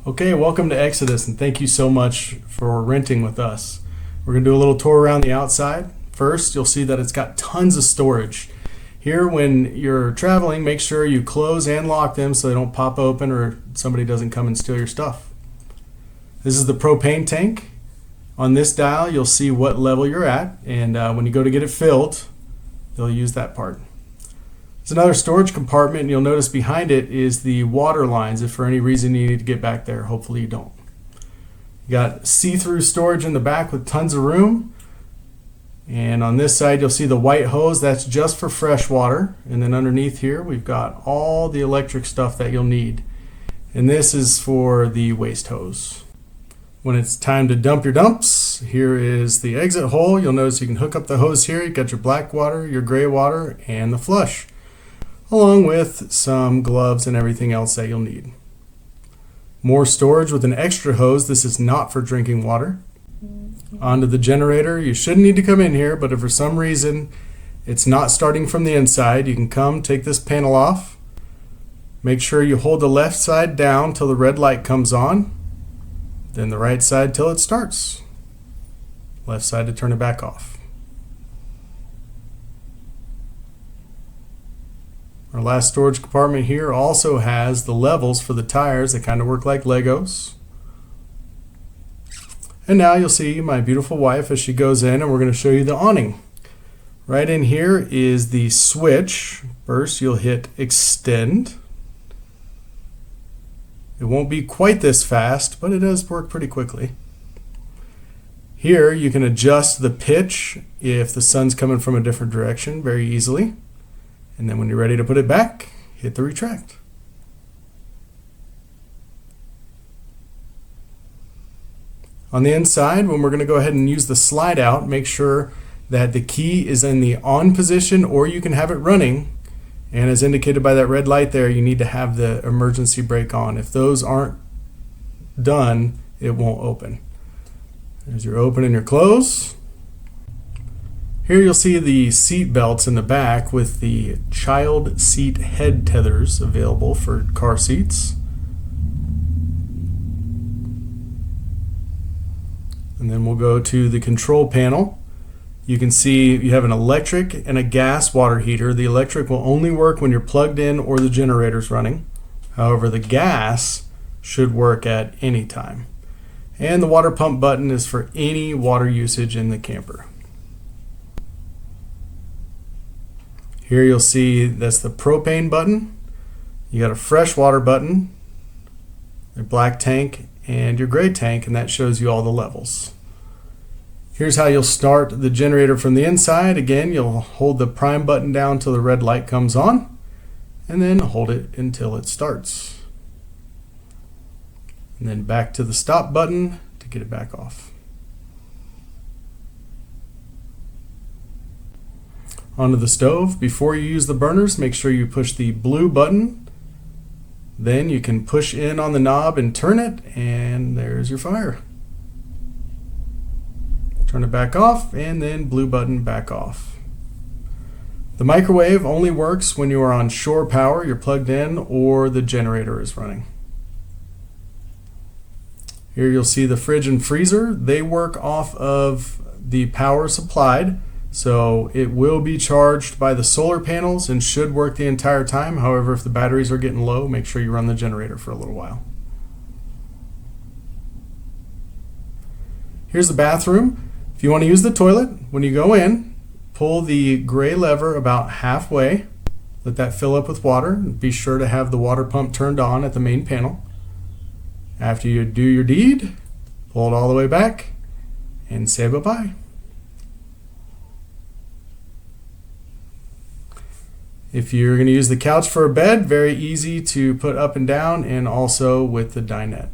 Okay, welcome to Exodus, and thank you so much for renting with us. We're going to do a little tour around the outside. First, you'll see that it's got tons of storage. Here, when you're traveling, make sure you close and lock them so they don't pop open or somebody doesn't come and steal your stuff. This is the propane tank. On this dial, you'll see what level you're at, and when you go to get it filled, they'll use that part. There's another storage compartment, and you'll notice behind it is the water lines if for any reason you need to get back there. Hopefully you don't. You got see-through storage in the back with tons of room. And on this side you'll see the white hose. That's just for fresh water. And then underneath here we've got all the electric stuff that you'll need. And this is for the waste hose. When it's time to dump your dumps, here is the exit hole. You'll notice you can hook up the hose here. You've got your black water, your gray water, and the flush, along with some gloves and everything else that you'll need. More storage with an extra hose. This is not for drinking water. Onto the generator. You shouldn't need to come in here, but if for some reason it's not starting from the inside, you can come take this panel off. Make sure you hold the left side down till the red light comes on, then the right side till it starts. Left side to turn it back off. Our last storage compartment here also has the levels for the tires that kind of work like Legos. And now you'll see my beautiful wife as she goes in, and we're going to show you the awning. Right in here is the switch. First you'll hit extend. It won't be quite this fast, but it does work pretty quickly. Here you can adjust the pitch if the sun's coming from a different direction very easily. And then when you're ready to put it back, hit the retract. On the inside, when we're going to go ahead and use the slide out, make sure that the key is in the on position, or you can have it running. And as indicated by that red light there, you need to have the emergency brake on. If those aren't done, it won't open. There's your open and your close. Here you'll see the seat belts in the back with the child seat head tethers available for car seats. And then we'll go to the control panel. You can see you have an electric and a gas water heater. The electric will only work when you're plugged in or the generator's running. However, the gas should work at any time. And the water pump button is for any water usage in the camper. Here you'll see that's the propane button. You got a fresh water button, a black tank, and your gray tank, and that shows you all the levels. Here's how you'll start the generator from the inside. Again, you'll hold the prime button down till the red light comes on, and then hold it until it starts. And then back to the stop button to get it back off. Onto the stove. Before you use the burners, make sure you push the blue button. Then you can push in on the knob and turn it, and there's your fire. Turn it back off, and then blue button back off. The microwave only works when you are on shore power, you're plugged in, or the generator is running. Here you'll see the fridge and freezer. They work off of the power supplied. So it will be charged by the solar panels and should work the entire time. However, if the batteries are getting low, make sure you run the generator for a little while. Here's the bathroom. If you want to use the toilet, when you go in, pull the gray lever about halfway. Let that fill up with water. Be sure to have the water pump turned on at the main panel. After you do your deed, pull it all the way back and say bye-bye. If you're going to use the couch for a bed, very easy to put up and down, and also with the dinette.